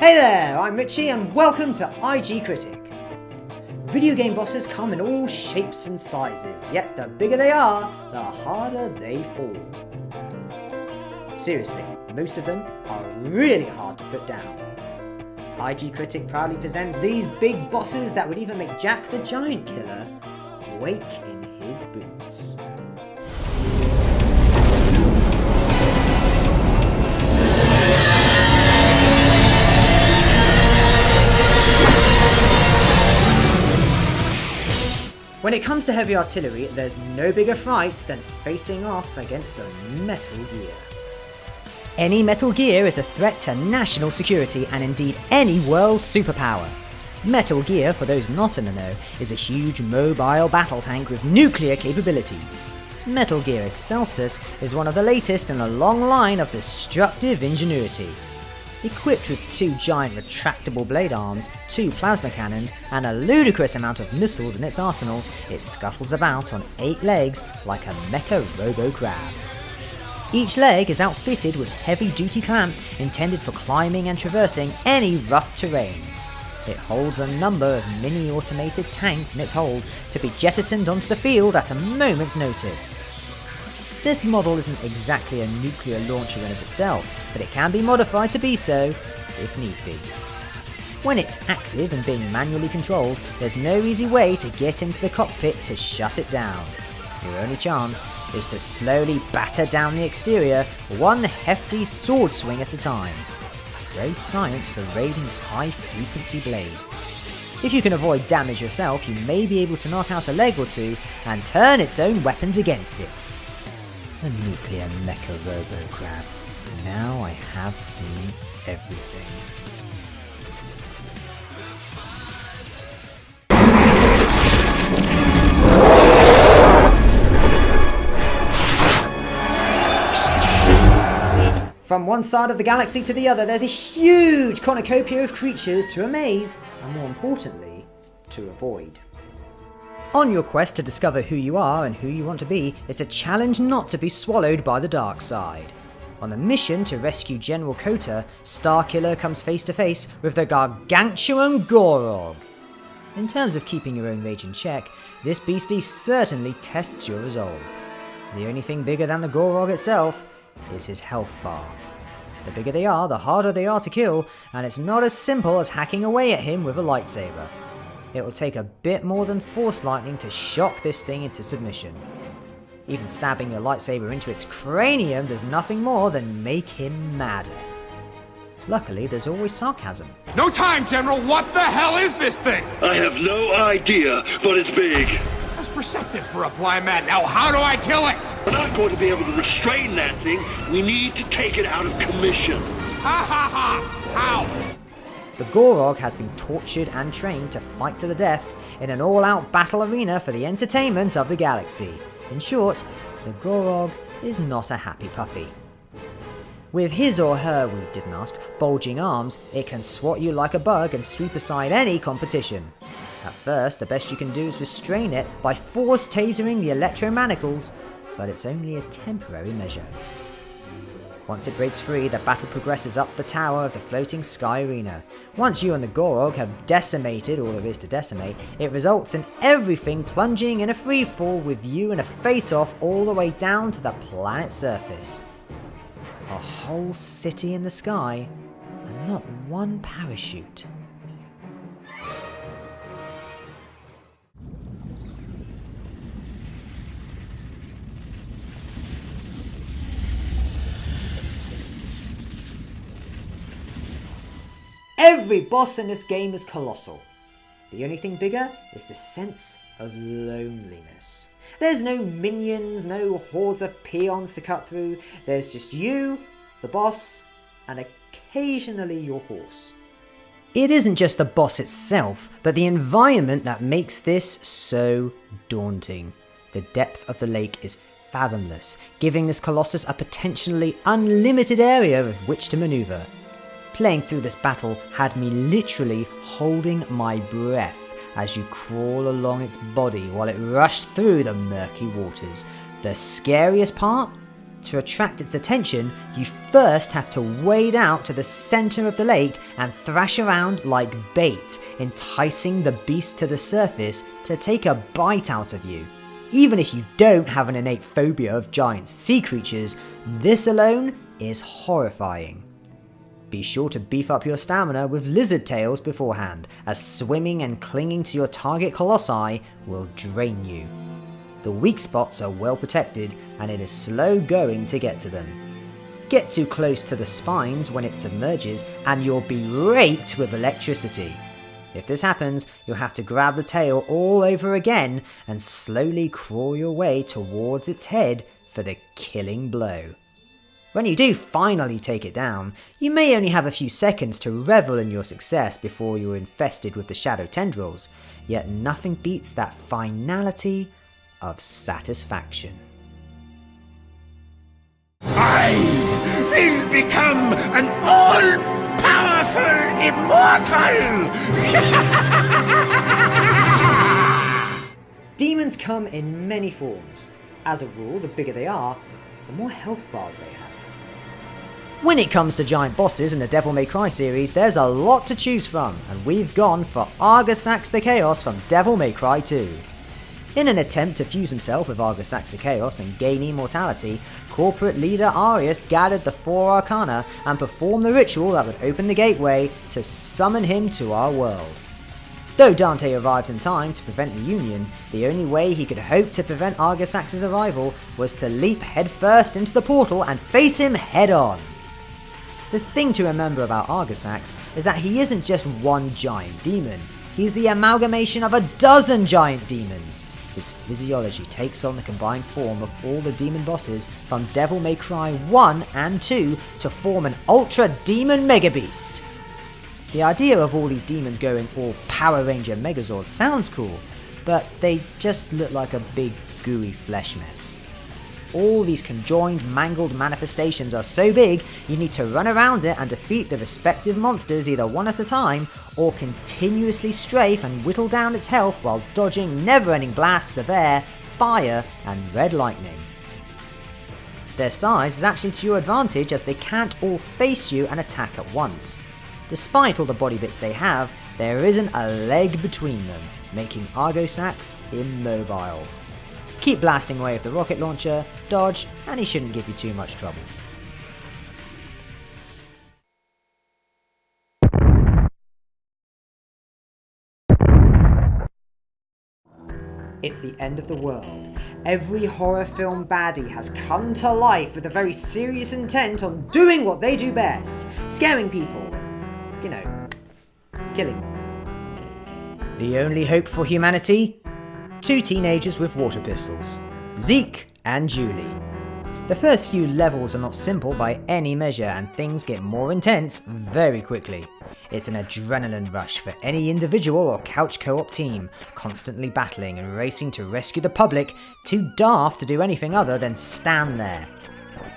Hey there, I'm Richie and welcome to IGCritic. Video game bosses come in all shapes and sizes, yet the bigger they are, the harder they fall. Seriously, most of them are really hard to put down. IGCritic proudly presents these big bosses that would even make Jack the Giant Killer quake in his boots. When it comes to heavy artillery, there's no bigger fright than facing off against a Metal Gear. Any Metal Gear is a threat to national security and indeed any world superpower. Metal Gear, for those not in the know, is a huge mobile battle tank with nuclear capabilities. Metal Gear Excelsus is one of the latest in a long line of destructive ingenuity. Equipped with 2 giant retractable blade arms, 2 plasma cannons, and a ludicrous amount of missiles in its arsenal, it scuttles about on 8 legs like a mecha robo crab. Each leg is outfitted with heavy-duty clamps intended for climbing and traversing any rough terrain. It holds a number of mini-automated tanks in its hold to be jettisoned onto the field at a moment's notice. This model isn't exactly a nuclear launcher in and of itself, but it can be modified to be so, if need be. When it's active and being manually controlled, there's no easy way to get into the cockpit to shut it down. Your only chance is to slowly batter down the exterior, one hefty sword swing at a time. Pro science for Raiden's high-frequency blade. If you can avoid damage yourself, you may be able to knock out a leg or two and turn its own weapons against it. A nuclear mecha robo crab. Now I have seen everything. From one side of the galaxy to the other, there's a huge cornucopia of creatures to amaze, and more importantly, to avoid. On your quest to discover who you are and who you want to be, it's a challenge not to be swallowed by the dark side. On the mission to rescue General Kota, Starkiller comes face to face with the gargantuan Gorog. In terms of keeping your own rage in check, this beastie certainly tests your resolve. The only thing bigger than the Gorog itself is his health bar. The bigger they are, the harder they are to kill, and it's not as simple as hacking away at him with a lightsaber. It will take a bit more than force lightning to shock this thing into submission. Even stabbing your lightsaber into its cranium does nothing more than make him madder. Luckily, there's always sarcasm. No time, General! What the hell is this thing? I have no idea, but it's big. That's perceptive for a blind man. Now how do I kill it? We're not going to be able to restrain that thing. We need to take it out of commission. Ha ha ha! How? The Gorog has been tortured and trained to fight to the death in an all-out battle arena for the entertainment of the galaxy. In short, the Gorog is not a happy puppy. With his or her, we didn't ask, bulging arms, it can swat you like a bug and sweep aside any competition. At first, the best you can do is restrain it by force tasering the electromanacles, but it's only a temporary measure. Once it breaks free, the battle progresses up the tower of the floating sky arena. Once you and the Gorog have decimated all there is to decimate, it results in everything plunging in a freefall with you in a face-off all the way down to the planet's surface. A whole city in the sky, and not one parachute. Every boss in this game is colossal. The only thing bigger is the sense of loneliness. There's no minions, no hordes of peons to cut through. There's just you, the boss, and occasionally your horse. It isn't just the boss itself, but the environment that makes this so daunting. The depth of the lake is fathomless, giving this Colossus a potentially unlimited area with which to maneuver. Playing through this battle had me literally holding my breath as you crawl along its body while it rushed through the murky waters. The scariest part? To attract its attention, you first have to wade out to the centre of the lake and thrash around like bait, enticing the beast to the surface to take a bite out of you. Even if you don't have an innate phobia of giant sea creatures, this alone is horrifying. Be sure to beef up your stamina with lizard tails beforehand, as swimming and clinging to your target colossi will drain you. The weak spots are well protected and it is slow going to get to them. Get too close to the spines when it submerges and you'll be raked with electricity. If this happens, you'll have to grab the tail all over again and slowly crawl your way towards its head for the killing blow. When you do finally take it down, you may only have a few seconds to revel in your success before you're infested with the shadow tendrils, yet nothing beats that finality of satisfaction. I will become an all-powerful immortal! Demons come in many forms. As a rule, the bigger they are, the more health bars they have. When it comes to giant bosses in the Devil May Cry series, there's a lot to choose from, and we've gone for Argosax the Chaos from Devil May Cry 2. In an attempt to fuse himself with Argosax the Chaos and gain immortality, corporate leader Arius gathered the 4 Arcana and performed the ritual that would open the gateway to summon him to our world. Though Dante arrives in time to prevent the Union, the only way he could hope to prevent Argosax's arrival was to leap headfirst into the portal and face him head on. The thing to remember about Argosax is that he isn't just one giant demon, he's the amalgamation of a dozen giant demons. His physiology takes on the combined form of all the demon bosses from Devil May Cry 1 and 2 to form an Ultra Demon Mega Beast. The idea of all these demons going all Power Ranger Megazord sounds cool, but they just look like a big gooey flesh mess. All these conjoined, mangled manifestations are so big, you need to run around it and defeat the respective monsters either one at a time, or continuously strafe and whittle down its health while dodging never-ending blasts of air, fire, and red lightning. Their size is actually to your advantage as they can't all face you and attack at once. Despite all the body bits they have, there isn't a leg between them, making Argosax immobile. Keep blasting away with the rocket launcher, dodge, and he shouldn't give you too much trouble. It's the end of the world. Every horror film baddie has come to life with a very serious intent on doing what they do best, scaring people, killing them. The only hope for humanity? 2 teenagers with water pistols, Zeke and Julie. The first few levels are not simple by any measure and things get more intense very quickly. It's an adrenaline rush for any individual or couch co-op team, constantly battling and racing to rescue the public, too daft to do anything other than stand there.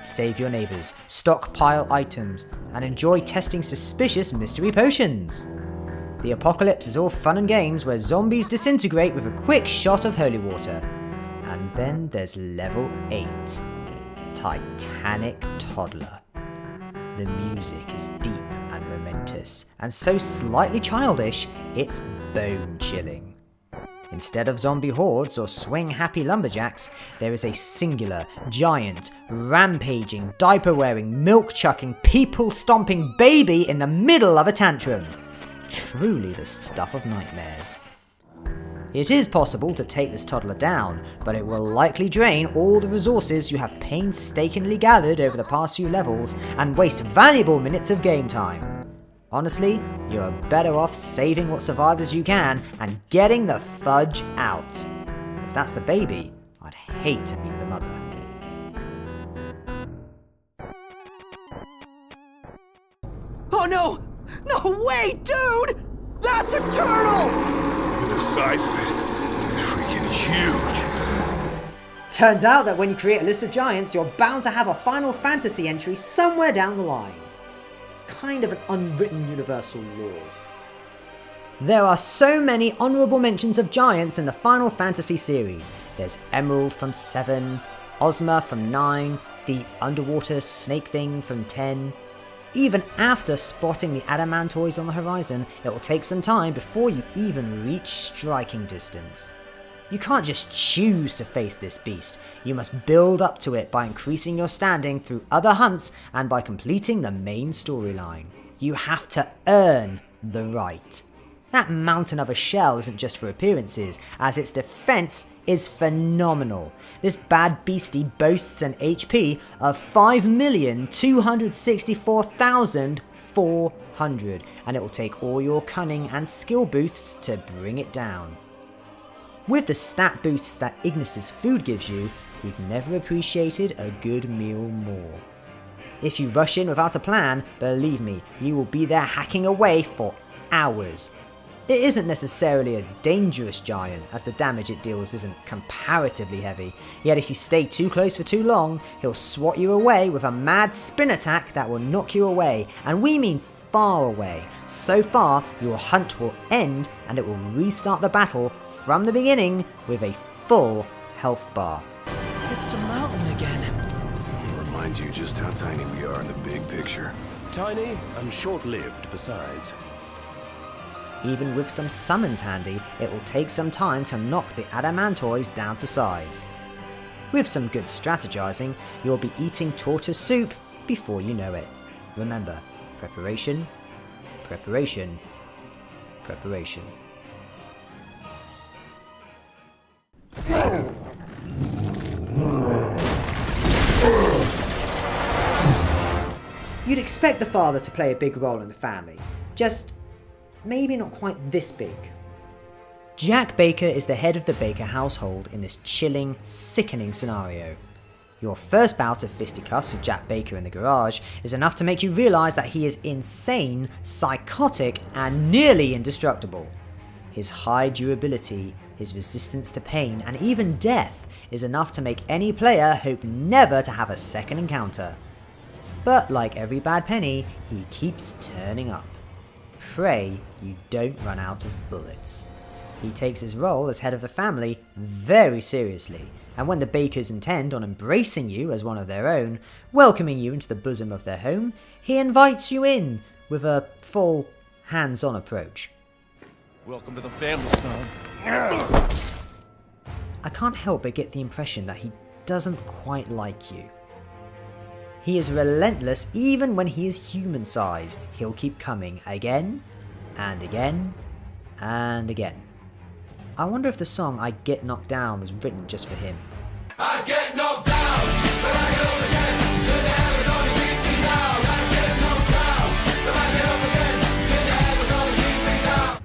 Save your neighbours, stockpile items, and enjoy testing suspicious mystery potions. The apocalypse is all fun and games where zombies disintegrate with a quick shot of holy water. And then there's level 8, Titanic Toddler. The music is deep and momentous, and so slightly childish, it's bone-chilling. Instead of zombie hordes or swing-happy lumberjacks, there is a singular, giant, rampaging, diaper-wearing, milk-chucking, people-stomping baby in the middle of a tantrum. Truly the stuff of nightmares. It is possible to take this toddler down, but it will likely drain all the resources you have painstakingly gathered over the past few levels and waste valuable minutes of game time. Honestly, you are better off saving what survivors you can and getting the fudge out. If that's the baby, I'd hate to meet the mother. Oh no! No way, dude! That's a turtle! Look at the size of it. It's freaking huge. Turns out that when you create a list of giants, you're bound to have a Final Fantasy entry somewhere down the line. It's kind of an unwritten universal law. There are so many honourable mentions of giants in the Final Fantasy series. There's Emerald from 7, Ozma from 9, the underwater snake thing from 10. Even after spotting the Adamantoise on the horizon, it will take some time before you even reach striking distance. You can't just choose to face this beast, you must build up to it by increasing your standing through other hunts and by completing the main storyline. You have to earn the right. That mountain of a shell isn't just for appearances, as its defense is phenomenal. This bad beastie boasts an HP of 5,264,400, and it will take all your cunning and skill boosts to bring it down. With the stat boosts that Ignis's food gives you, we've never appreciated a good meal more. If you rush in without a plan, believe me, you will be there hacking away for hours. It isn't necessarily a dangerous giant, as the damage it deals isn't comparatively heavy, yet if you stay too close for too long, he'll swat you away with a mad spin attack that will knock you away, and we mean far away. So far, your hunt will end and it will restart the battle from the beginning with a full health bar. It's a mountain again. Reminds you just how tiny we are in the big picture. Tiny and short-lived besides. Even with some summons handy, it will take some time to knock the Adamantoise down to size. With some good strategizing, you'll be eating tortoise soup before you know it. Remember, preparation, preparation, preparation. You'd expect the father to play a big role in the family, just maybe not quite this big. Jack Baker is the head of the Baker household in this chilling, sickening scenario. Your first bout of fisticuffs with Jack Baker in the garage is enough to make you realise that he is insane, psychotic, and nearly indestructible. His high durability, his resistance to pain, and even death is enough to make any player hope never to have a second encounter. But like every bad penny, he keeps turning up. Pray you don't run out of bullets. He takes his role as head of the family very seriously, and when the Bakers intend on embracing you as one of their own, welcoming you into the bosom of their home, he invites you in with a full hands-on approach. Welcome to the family, son. I can't help but get the impression that he doesn't quite like you. He is relentless even when he is human-sized. He'll keep coming again, and again, and again. I wonder if the song I Get Knocked Down was written just for him. I get knocked down, but I get up again. You're never gonna keep me down. I get knocked down, but I get up again. You're never gonna keep me down.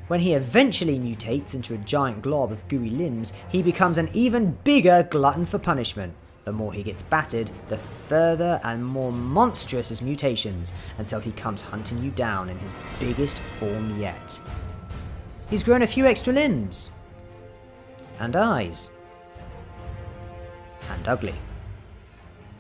When he eventually mutates into a giant glob of gooey limbs, he becomes an even bigger glutton for punishment. The more he gets battered, the further and more monstrous his mutations, until he comes hunting you down in his biggest form yet. He's grown a few extra limbs. And eyes. And ugly.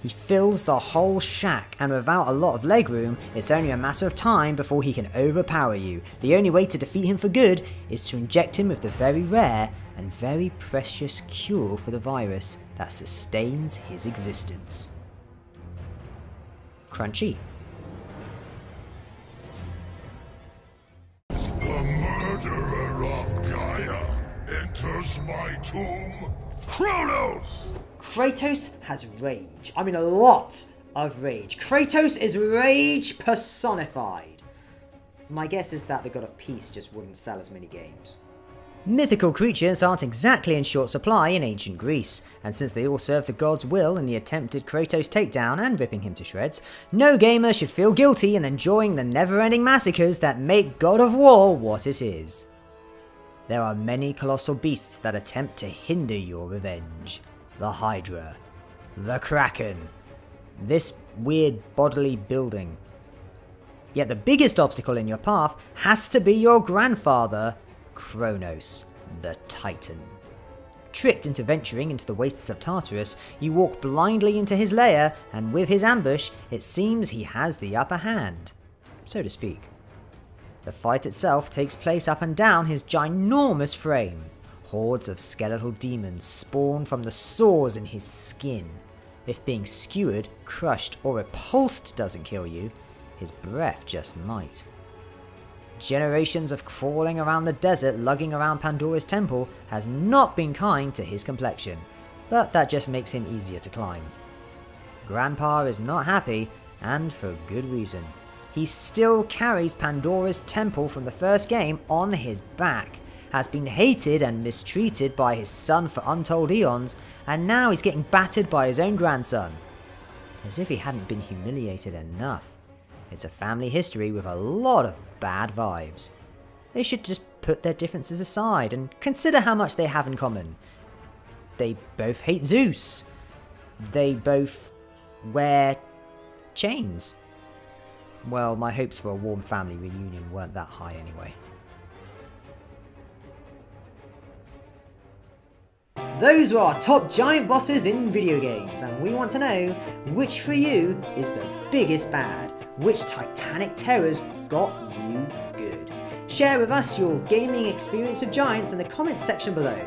He fills the whole shack, and without a lot of legroom, it's only a matter of time before he can overpower you. The only way to defeat him for good is to inject him with the very rare and very precious cure for the virus that sustains his existence. Crunchy. The murderer of Gaia enters my tomb. Cronos! Kratos has rage. I mean a lot of rage. Kratos is rage personified. My guess is that the god of peace just wouldn't sell as many games. Mythical creatures aren't exactly in short supply in ancient Greece, and since they all served the god's will in the attempted Kratos takedown and ripping him to shreds, no gamer should feel guilty in enjoying the never-ending massacres that make God of War what it is. There are many colossal beasts that attempt to hinder your revenge. The Hydra, the Kraken, this weird bodily building. Yet the biggest obstacle in your path has to be your grandfather, Cronos, the Titan. Tricked into venturing into the wastes of Tartarus, you walk blindly into his lair, and with his ambush, it seems he has the upper hand, so to speak. The fight itself takes place up and down his ginormous frame. Hordes of skeletal demons spawn from the sores in his skin. If being skewered, crushed, or repulsed doesn't kill you, his breath just might. Generations of crawling around the desert lugging around Pandora's temple has not been kind to his complexion, but that just makes him easier to climb. Grandpa is not happy, and for good reason. He still carries Pandora's temple from the first game on his back, has been hated and mistreated by his son for untold eons, and now he's getting battered by his own grandson. As if he hadn't been humiliated enough. It's a family history with a lot of bad vibes. They should just put their differences aside and consider how much they have in common. They both hate Zeus. They both wear chains. Well, my hopes for a warm family reunion weren't that high anyway. Those were our top giant bosses in video games, and we want to know which for you is the biggest bad. Which titanic terrors got you good? Share with us your gaming experience with giants in the comments section below.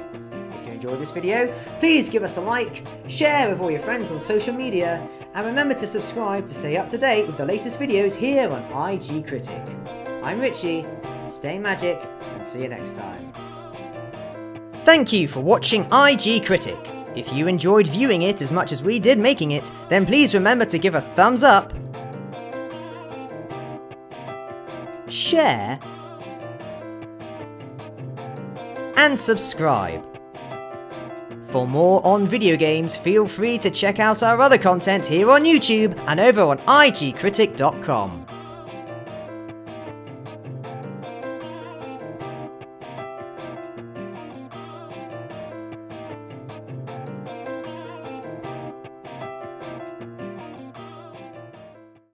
If you enjoyed this video, please give us a like, share with all your friends on social media, and remember to subscribe to stay up to date with the latest videos here on IGCritic. I'm Richie, stay magic, and see you next time. Thank you for watching IGCritic. If you enjoyed viewing it as much as we did making it, then please remember to give a thumbs up, share, and subscribe. For more on video games, feel free to check out our other content here on YouTube and over on IGCritic.com.